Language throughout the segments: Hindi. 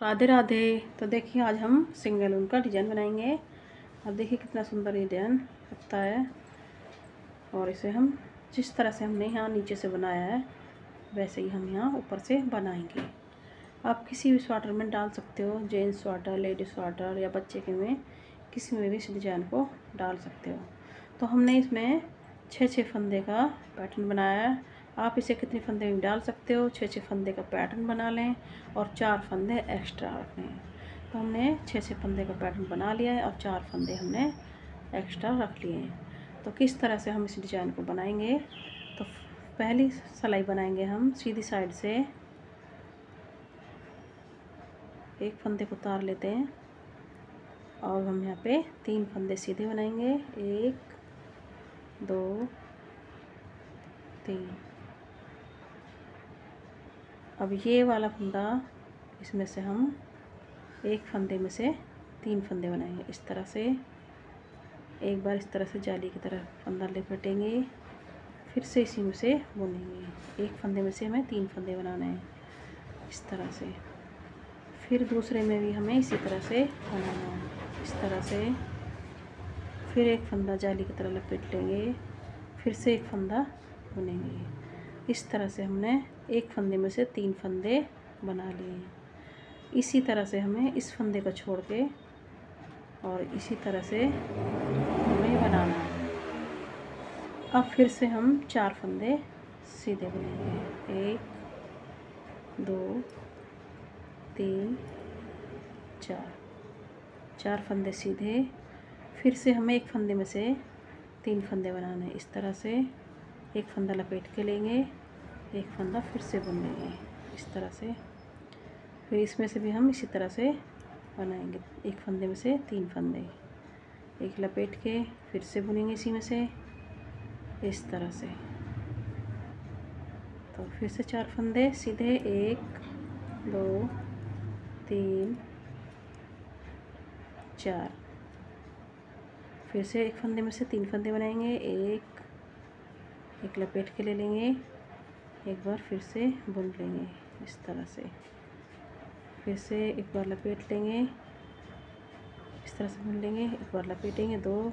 राधे राधे। तो देखिए आज हम सिंगल ऊन का डिज़ाइन बनाएंगे। अब देखिए कितना सुंदर ये डिज़ाइन लगता है। और इसे हम जिस तरह से हमने यहाँ नीचे से बनाया है वैसे ही हम यहाँ ऊपर से बनाएंगे। आप किसी भी स्वेटर में डाल सकते हो, जेंट्स स्वेटर, लेडीज स्वेटर या बच्चे के में किसी में भी इस डिज़ाइन को डाल सकते हो। तो हमने इसमें 6 फंदे का पैटर्न बनाया है। आप इसे कितने फंदे में डाल सकते हो, 6 फंदे का पैटर्न बना लें और 4 फंदे एक्स्ट्रा रखें। तो हमने 6 फंदे का पैटर्न बना लिया है और 4 फंदे हमने एक्स्ट्रा रख लिए हैं। तो किस तरह से हम इस डिज़ाइन को बनाएंगे, तो पहली सिलाई बनाएंगे हम सीधी साइड से। एक फंदे को उतार लेते हैं और हम यहाँ पे 3 फंदे सीधे बनाएंगे। 1 2 3। अब ये वाला फंदा, इसमें से हम एक फंदे में से 3 फंदे बनाएंगे। इस तरह से एक बार इस तरह से जाली की तरह फंदा लपेटेंगे, फिर से इसी में से बुनेंगे। एक फंदे में से हमें 3 फंदे बनाने हैं इस तरह से। फिर दूसरे में भी हमें इसी तरह से बनाना है इस तरह से। फिर एक फंदा जाली की तरह लपेट लेंगे, फिर से एक फंदा बुनेंगे। इस तरह से हमने एक फंदे में से 3 फंदे बना लिए। इसी तरह से हमें इस फंदे को छोड़ के और इसी तरह से हमें बनाना है। अब फिर से हम 4 फंदे सीधे बुनेंगे। 1 2 3 4 फंदे सीधे। फिर से हमें एक फंदे में से 3 फंदे बनाने हैं इस तरह से। एक फंदा लपेट के लेंगे, एक फंदा फिर से बुन लेंगे इस तरह से। फिर इसमें से भी हम इसी तरह से बनाएंगे। एक फंदे में से 3 फंदे, एक लपेट के फिर से बुनेंगे इसी में से इस तरह से। तो फिर से 4 फंदे सीधे। 1 2 3 4। फिर से एक फंदे में से 3 फंदे बनाएंगे। एक लपेट के ले लेंगे, एक बार फिर से बुन लेंगे इस तरह से। फिर से एक बार लपेट लेंगे, इस तरह से बुन लेंगे, एक बार लपेटेंगे 2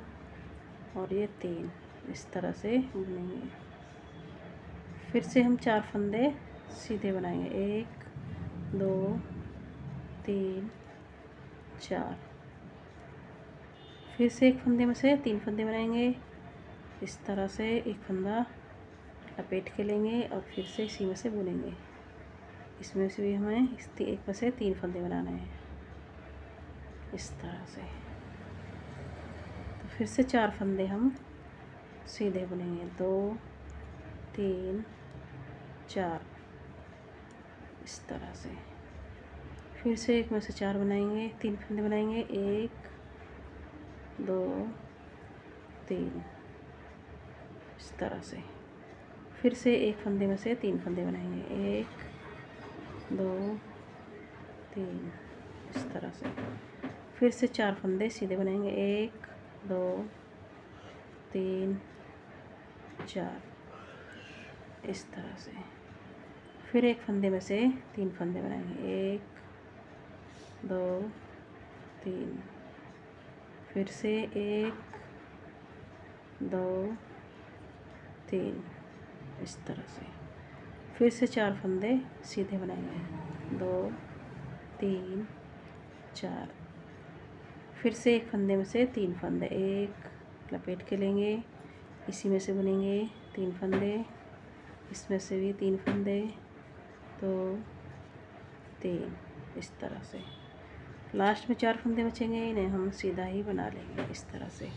और ये 3 इस तरह से बुनेंगे। फिर से हम 4 फंदे सीधे बनाएंगे। 1 2 3 4। फिर से एक फंदे में से 3 फंदे बनाएंगे इस तरह से। एक फंदा लपेट के लेंगे और फिर से इसी में से बुनेंगे। इसमें से भी हमें एक में से 3 फंदे बनाने हैं इस तरह से। तो फिर से 4 फंदे हम सीधे बुनेंगे। 2 3 4 इस तरह से। फिर से एक में से 4 बनाएंगे, 3 फंदे बनाएंगे। 1 2 3 इस तरह से। फिर से एक फंदे में से 3 फंदे बनाएंगे। 1 2 3 इस तरह से। फिर से 4 फंदे सीधे बनाएंगे। 1 2 3 4 इस तरह से। फिर एक फंदे में से 3 फंदे बनाएंगे। 1 2 3। फिर से 1 2 3 इस तरह से। फिर से 4 फंदे सीधे बनाएंगे। 2 3 4। फिर से एक फंदे में से 3 फंदे, एक लपेट के लेंगे, इसी में से बुनेंगे 3 फंदे, इसमें से भी 3 फंदे, 2 3 इस तरह से। लास्ट में 4 फंदे बचेंगे, इन्हें हम सीधा ही बना लेंगे इस तरह से।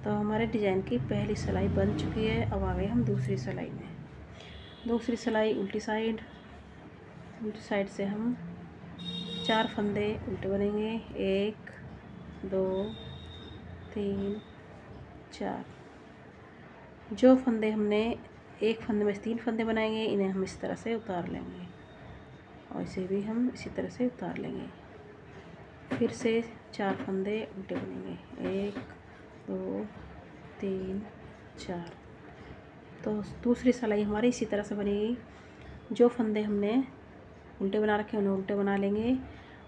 तो हमारे डिज़ाइन की पहली सिलाई बन चुकी है। अब आ गए हम दूसरी सिलाई में। दूसरी सिलाई उल्टी साइड से हम 4 फंदे उल्टे बनेंगे। 1 2 3 4। जो फंदे हमने एक फंदे में से 3 फंदे बनाएंगे, इन्हें हम इस तरह से उतार लेंगे और इसे भी हम इसी तरह से उतार लेंगे। फिर से 4 फंदे उल्टे बनेंगे। 1 2 3 4। तो दूसरी सिलाई हमारी इसी तरह से बनेगी। जो फंदे हमने उल्टे बना रखे हैं उन्हें उल्टे बना लेंगे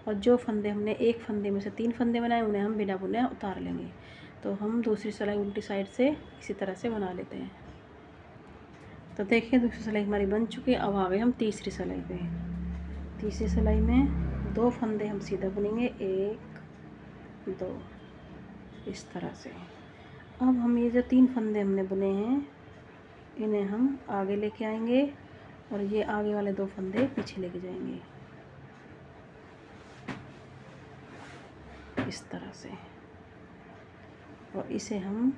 और जो फंदे हमने एक फंदे में से 3 फंदे बनाए उन्हें हम बिना बुने उतार लेंगे। तो हम दूसरी सिलाई उल्टी साइड से इसी तरह से बना लेते हैं। तो देखिए दूसरी सिलाई हमारी बन चुकी है। अब आ गए हम तीसरी सिलाई पे। तीसरी सिलाई में 2 फंदे हम सीधा बुनेंगे, 1 2 इस तरह से। अब हम ये जो 3 फंदे हमने बुने हैं इन्हें हम आगे लेके आएंगे और ये आगे वाले 2 फंदे पीछे लेके जाएंगे इस तरह से। और इसे हम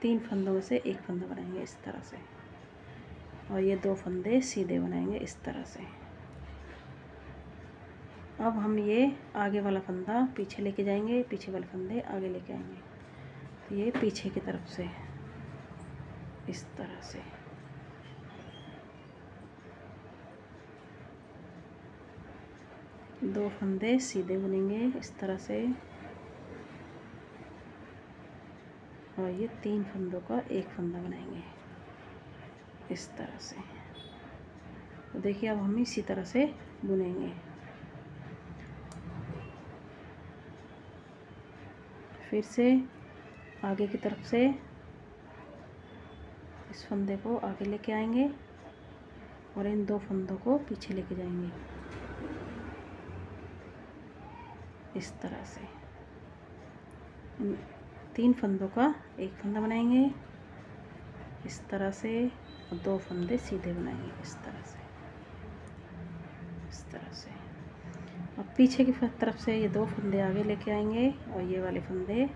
3 फंदों में से 1 फंदा बनाएंगे इस तरह से, और ये 2 फंदे सीधे बनाएंगे इस तरह से। अब हम ये आगे वाला फंदा पीछे लेके जाएंगे, पीछे वाले फंदे आगे लेके आएंगे। तो ये पीछे की तरफ से इस तरह से। दो फंदे सीधे बुनेंगे इस तरह से, और ये 3 फंदों का 1 फंदा बनाएंगे इस तरह से। तो देखिए अब हम इसी तरह से बुनेंगे। फिर से आगे की तरफ से इस फंदे को आगे लेके आएंगे और इन 2 फंदों को पीछे लेके जाएंगे इस तरह से। 3 फंदों का 1 फंदा बनाएंगे इस तरह से, और 2 फंदे सीधे बनाएंगे इस तरह से, इस तरह से। अब पीछे की तरफ से ये 2 फंदे आगे लेके आएंगे और ये वाले फंदे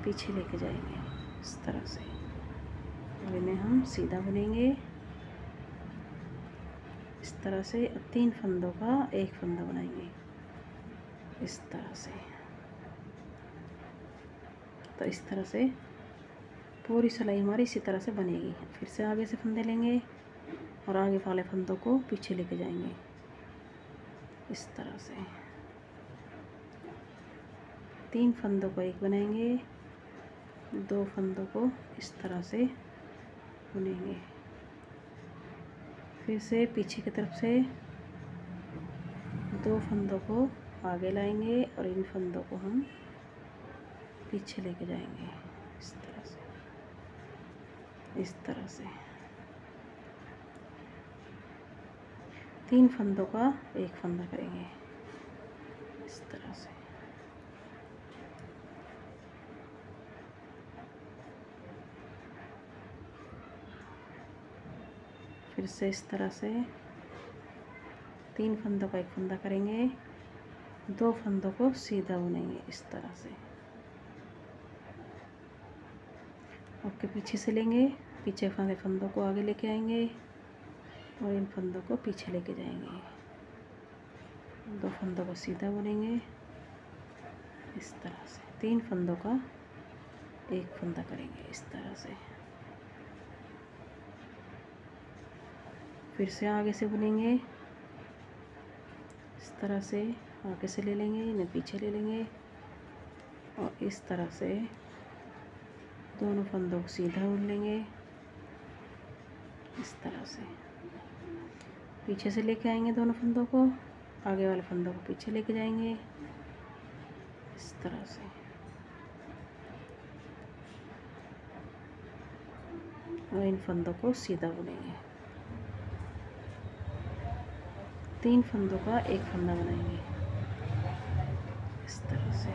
पीछे लेके जाएंगे इस तरह से। और इन्हें हम सीधा बुनेंगे इस तरह से। 3 फंदों का 1 फंदा बनाएंगे इस तरह से। तो इस तरह से पूरी सिलाई हमारी इसी तरह से बनेगी। फिर से आगे से फंदे लेंगे और आगे वाले फंदों को पीछे लेके जाएंगे इस तरह से। 3 फंदों को 1 बनाएंगे, 2 फंदों को इस तरह से बुनेंगे। फिर से पीछे की तरफ से 2 फंदों को आगे लाएंगे और इन फंदों को हम पीछे लेके जाएंगे इस तरह से, इस तरह से। 3 फंदों का 1 फंदा करेंगे इस तरह से। फिर से इस तरह से 3 फंदों का 1 फंदा करेंगे, 2 फंदों को सीधा बुनेंगे इस तरह से। आपके पीछे से लेंगे, पीछे वाले फंदों को आगे लेके आएंगे और इन फंदों को पीछे लेके जाएंगे। 2 फंदों को सीधा बुनेंगे इस तरह से। 3 फंदों का 1 फंदा करेंगे इस तरह से। फिर से आगे से बुनेंगे इस तरह से। आगे से ले लेंगे, इन्हें पीछे ले लेंगे और इस तरह से दोनों फंदों को सीधा बुन लेंगे इस तरह से। पीछे से लेके आएंगे दोनों फंदों को, आगे वाले फंदों को पीछे लेके जाएंगे इस तरह से। और इन फंदों को सीधा बुनेंगे। 3 फंदों का 1 फंदा बनाएंगे इस तरह से।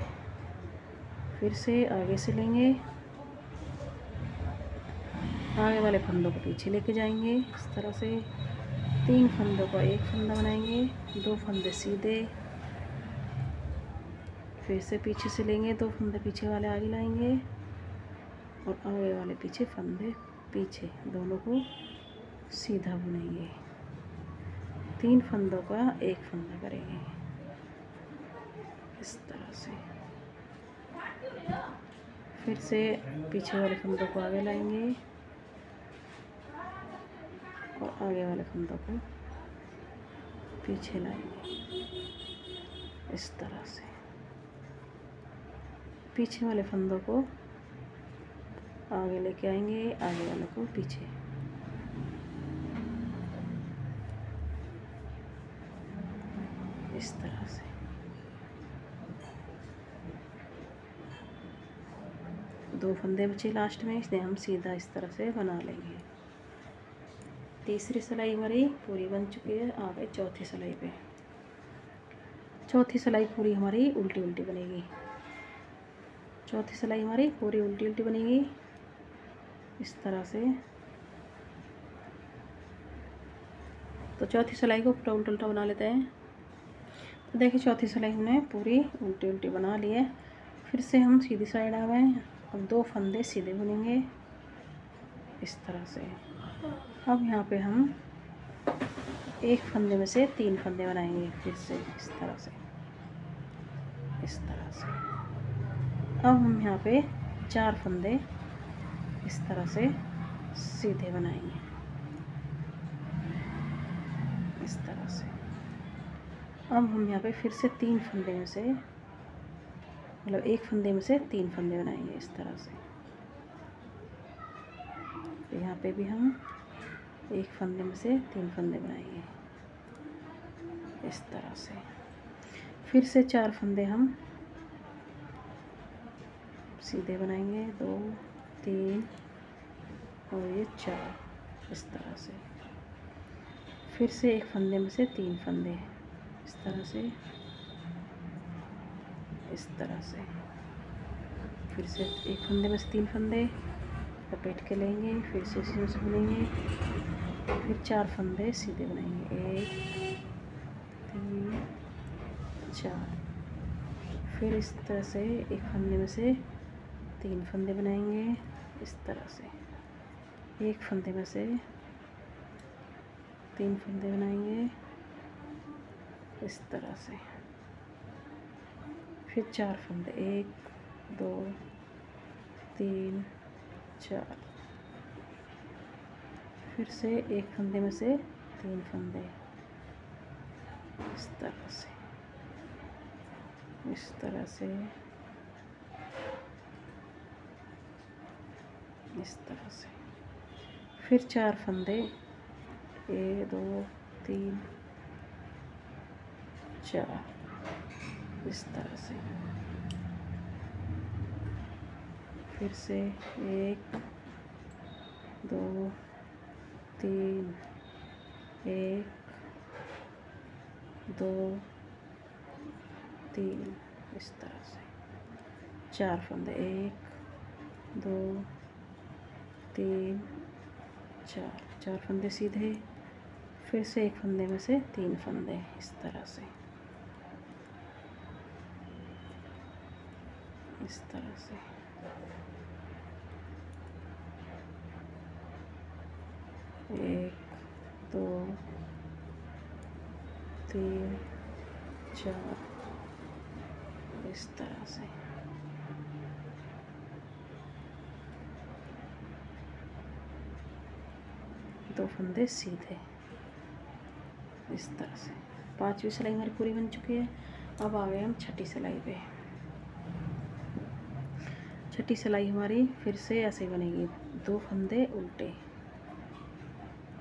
फिर से आगे से लेंगे, आगे वाले फंदों को पीछे लेके जाएंगे इस तरह से। 3 फंदों का 1 फंदा बनाएंगे, 2 फंदे सीधे। फिर से पीछे से लेंगे, 2 फंदे पीछे वाले आगे लाएंगे और आगे वाले पीछे फंदे पीछे, दोनों को सीधा बुनेंगे। 3 फंदों का 1 फंदा करेंगे इस तरह से। फिर से पीछे वाले फंदों को आगे लाएंगे और आगे वाले फंदों को पीछे लाएंगे इस तरह से। पीछे वाले फंदों को आगे लेके आएंगे, आगे वाले को पीछे। इस तरह से 2 फंदे बचे लास्ट में, इसलिए हम सीधा इस तरह से बना लेंगे। तीसरी सिलाई हमारी पूरी बन चुकी है। आ गए चौथी सिलाई पे। चौथी सिलाई पूरी हमारी उल्टी उल्टी बनेगी। चौथी सिलाई हमारी पूरी उल्टी उल्टी बनेगी इस तरह से। तो चौथी सिलाई को पूरा उल्टा उल्टा बना लेते हैं। तो देखिए चौथी सिलाई हमने पूरी उल्टी उल्टी बना ली है। फिर से हम सीधी साइड आ गए। अब 2 फंदे सीधे बुनेंगे इस तरह से। अब यहाँ पे हम एक फंदे में से 3 फंदे बनाएंगे फिर से इस तरह से, इस तरह से। अब हम यहाँ पे 4 फंदे इस तरह से सीधे बनाएंगे इस तरह से। अब हम यहाँ पे फिर से 3 फंदे में से, मतलब एक फंदे में से 3 फंदे बनाएंगे इस तरह से। तो यहाँ पे भी हम एक फंदे में से 3 फंदे बनाएंगे इस तरह से। फिर से 4 फंदे हम सीधे बनाएंगे, 2 3 और ये 4 इस तरह से। फिर से एक फंदे में से 3 फंदे इस तरह से, इस तरह से। फिर से एक फंदे में से 3 फंदे लपेट के लेंगे, फिर से इसी में से बुनेंगे, फिर 4 फंदे सीधे बनाएंगे, 1 3 4। फिर इस तरह से एक फंदे में से 3 फंदे बनाएंगे इस तरह से। एक फंदे में से 3 फंदे बनाएंगे इस तरह से। फिर 4 फंदे, 1 2 3 4। फिर से एक फंदे में से 3 फंदे इस तरह से, इस तरह से, इस तरह से। फिर 4 फंदे, 1 2 3 4 इस तरह से। फिर से 1 2 3 1 2 3 इस तरह से। 4 फंदे, 1 2 3 4 फंदे सीधे। फिर से एक फंदे में से 3 फंदे इस तरह से, इस तरह से। एक 2 3 4 इस तरह से। दो फंदे सीधे इस तरह से। 5वीं सिलाई हमारी पूरी बन चुकी है। अब आ गए हम छठी सिलाई पे। छठी सिलाई हमारी फिर से ऐसे बनेगी, 2 फंदे उल्टे,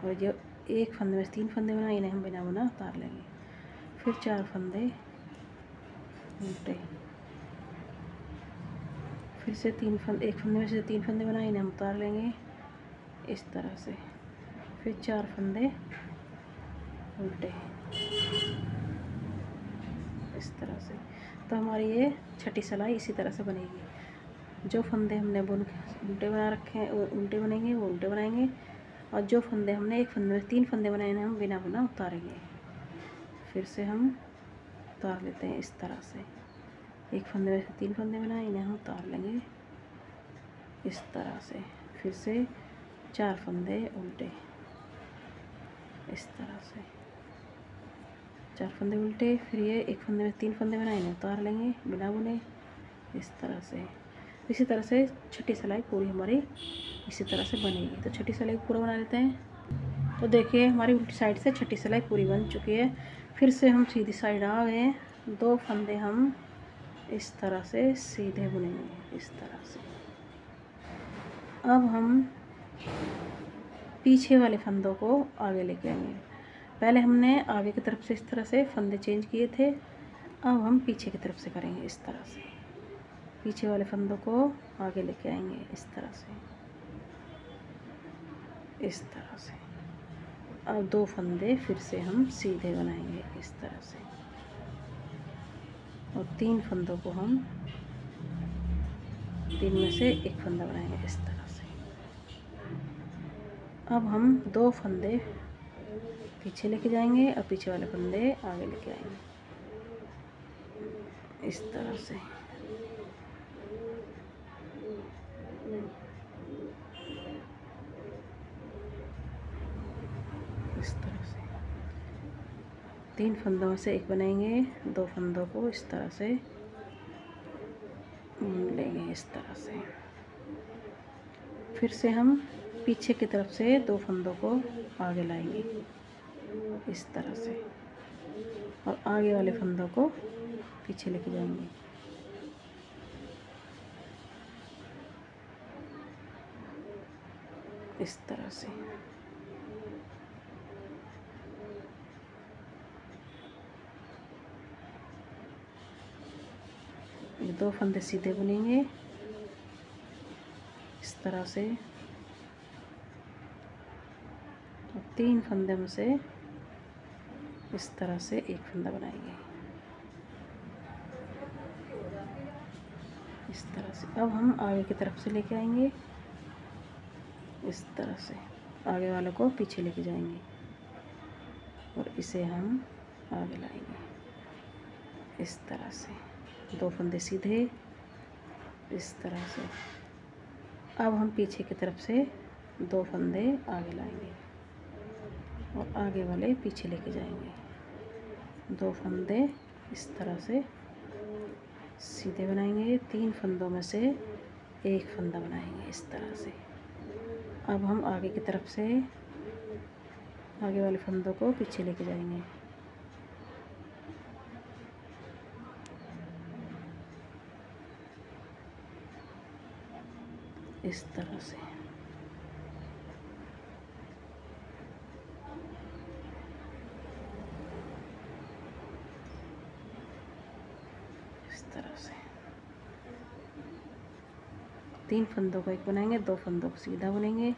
और जो एक फंदे में 3 फंदे बनाए इन्हें हम बिना बुना उतार लेंगे। फिर 4 फंदे उल्टे, फिर से 3 फंदे, एक फंदे में से 3 फंदे बनाए इन्हें हम उतार लेंगे इस तरह से। फिर 4 फंदे उल्टे इस तरह से। तो हमारी ये छठी सिलाई इसी तरह से बनेगी। जो फंदे हमने बुन उल्टे बना रखे हैं उल्टे बनेंगे, वो उल्टे बनाएंगे, और जो फंदे हमने एक फंदे में 3 फंदे बनाए हैं हम बिना बुना उतारेंगे। फिर से हम उतार लेते हैं इस तरह से। एक फंदे में से 3 फंदे बनाए इन्हें हम उतार लेंगे इस तरह से। फिर से 4 फंदे उल्टे इस तरह से, 4 फंदे उल्टे। फिर ये एक फंदे में 3 फंदे बनाए इन्हें उतार लेंगे बिना बुने इस तरह से। इसी तरह से छठी सिलाई पूरी हमारी इसी तरह से बनेगी। तो छठी सिलाई पूरा बना लेते हैं। तो देखिए हमारी उल्टी साइड से छठी सिलाई पूरी बन चुकी है। फिर से हम सीधी साइड आ गए। 2 फंदे हम इस तरह से सीधे बुनेंगे इस तरह से। अब हम पीछे वाले फंदों को आगे लेके आएंगे। पहले हमने आगे की तरफ से इस तरह से फंदे चेंज किए थे, अब हम पीछे की तरफ से करेंगे इस तरह से। पीछे वाले फंदों को आगे लेके आएंगे इस तरह से, इस तरह से। अब 2 फंदे फिर से हम सीधे बनाएंगे इस तरह से, और 3 फंदों को हम 3 में से एक फंदा बनाएंगे इस तरह से। अब हम 2 फंदे पीछे लेके जाएंगे और पीछे वाले फंदे आगे लेके आएंगे इस तरह से। इस तरह से 3 फंदों में से एक बनाएंगे, 2 फंदों को इस तरह से लेंगे इस तरह से। फिर से हम पीछे की तरफ से 2 फंदों को आगे लाएंगे इस तरह से, और आगे वाले फंदों को पीछे लेके जाएंगे इस तरह से। ये 2 फंदे सीधे बुनेंगे इस तरह से, और 3 फंदे में से इस तरह से एक फंदा बनाएंगे इस तरह से। अब हम आगे की तरफ से लेके आएंगे इस तरह से, आगे वालों को पीछे लेके जाएंगे और इसे हम आगे लाएंगे इस तरह से। 2 फंदे सीधे इस तरह से। अब हम पीछे की तरफ से 2 फंदे आगे लाएंगे और आगे वाले पीछे लेके जाएंगे। 2 फंदे इस तरह से सीधे बनाएंगे, 3 फंदों में से एक फंदा बनाएंगे इस तरह से। अब हम आगे की तरफ से आगे वाले फंदों को पीछे लेके जाएंगे इस तरह से। इस तरह से 3 फंदों का एक बनाएंगे, 2 फंदों को सीधा बुनेंगे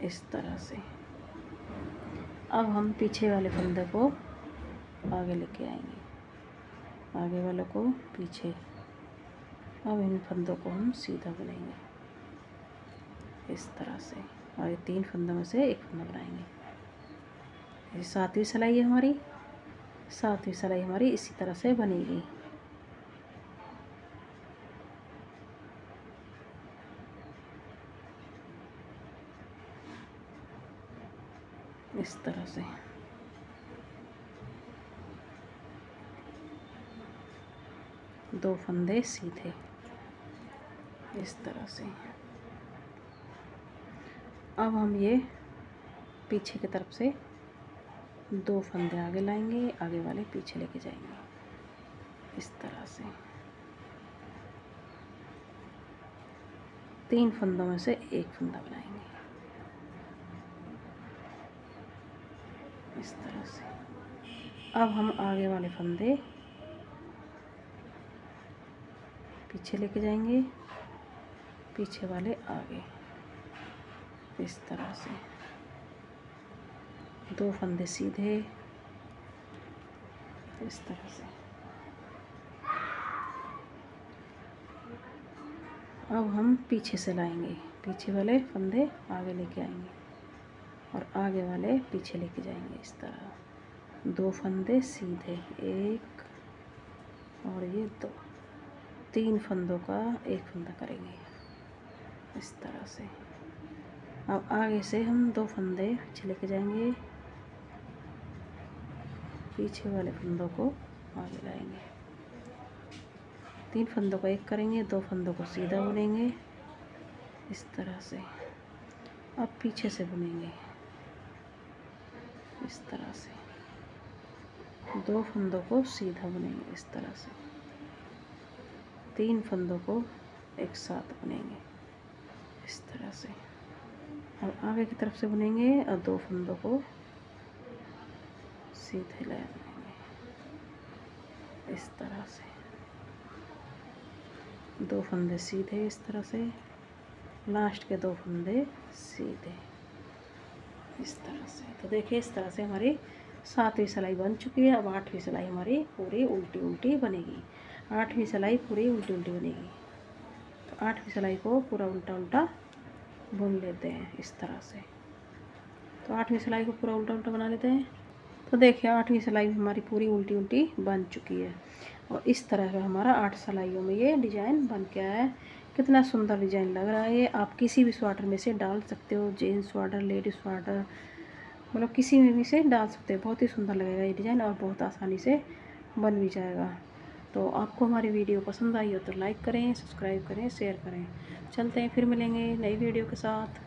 इस तरह से। अब हम पीछे वाले फंदे को आगे लेके आएंगे, आगे वालों को पीछे। अब इन फंदों को हम सीधा बुनेंगे इस तरह से, और ये 3 फंदों में से एक फंदा बनाएंगे। ये 7वीं सिलाई है हमारी। 7वीं सिलाई हमारी इसी तरह से बनेगी। इस तरह से। दो फंदे सीधे इस तरह से। अब हम ये पीछे की तरफ से 2 फंदे आगे लाएंगे, आगे वाले पीछे लेके जाएंगे इस तरह से। 3 फंदों में से एक फंदा बनाएंगे इस तरह से। अब हम आगे वाले फंदे पीछे लेके जाएंगे, पीछे वाले आगे इस तरह से। 2 फंदे सीधे इस तरह से। अब हम पीछे से लाएंगे, पीछे वाले फंदे आगे लेके आएंगे और आगे वाले पीछे लेके जाएंगे इस तरह। 2 फंदे सीधे, 1 और ये 2, 3 फंदों का एक फंदा करेंगे इस तरह से। अब आगे से हम 2 फंदे पीछे लेके जाएंगे, पीछे वाले फंदों को आगे लाएंगे। 3 फंदों का एक करेंगे, 2 फंदों को सीधा बुनेंगे इस तरह से। अब पीछे से बुनेंगे इस तरह से। 2 फंदों को सीधा बुनेंगे इस तरह से। 3 फंदों को एक साथ बुनेंगे इस तरह से। अब आगे की तरफ से बुनेंगे और 2 फंदों को सीधे ले बुनेंगे इस तरह से। 2 फंदे सीधे इस तरह से, लास्ट के 2 फंदे सीधे इस तरह से। तो देखिए इस तरह से हमारी 7वीं सिलाई बन चुकी है। अब 8वीं सिलाई हमारी पूरी उल्टी उल्टी बनेगी। 8वीं सिलाई पूरी उल्टी उल्टी बनेगी। तो 8वीं सिलाई को पूरा उल्टा उल्टा बुन लेते हैं इस तरह से। तो 8वीं सिलाई को पूरा उल्टा उल्टा बना लेते हैं। तो देखिए 8वीं सिलाई हमारी पूरी उल्टी उल्टी बन चुकी है और इस तरह से हमारा 8 सिलाइयों में ये डिज़ाइन बन के आया है। कितना सुंदर डिज़ाइन लग रहा है ये। आप किसी भी स्वेटर में से डाल सकते हो, जेंट्स स्वेटर, लेडीज स्वेटर, मतलब किसी में भी से डाल सकते हो। बहुत ही सुंदर लगेगा ये डिज़ाइन और बहुत आसानी से बन भी जाएगा। तो आपको हमारी वीडियो पसंद आई हो तो लाइक करें, सब्सक्राइब करें, शेयर करें। चलते हैं, फिर मिलेंगे नई वीडियो के साथ।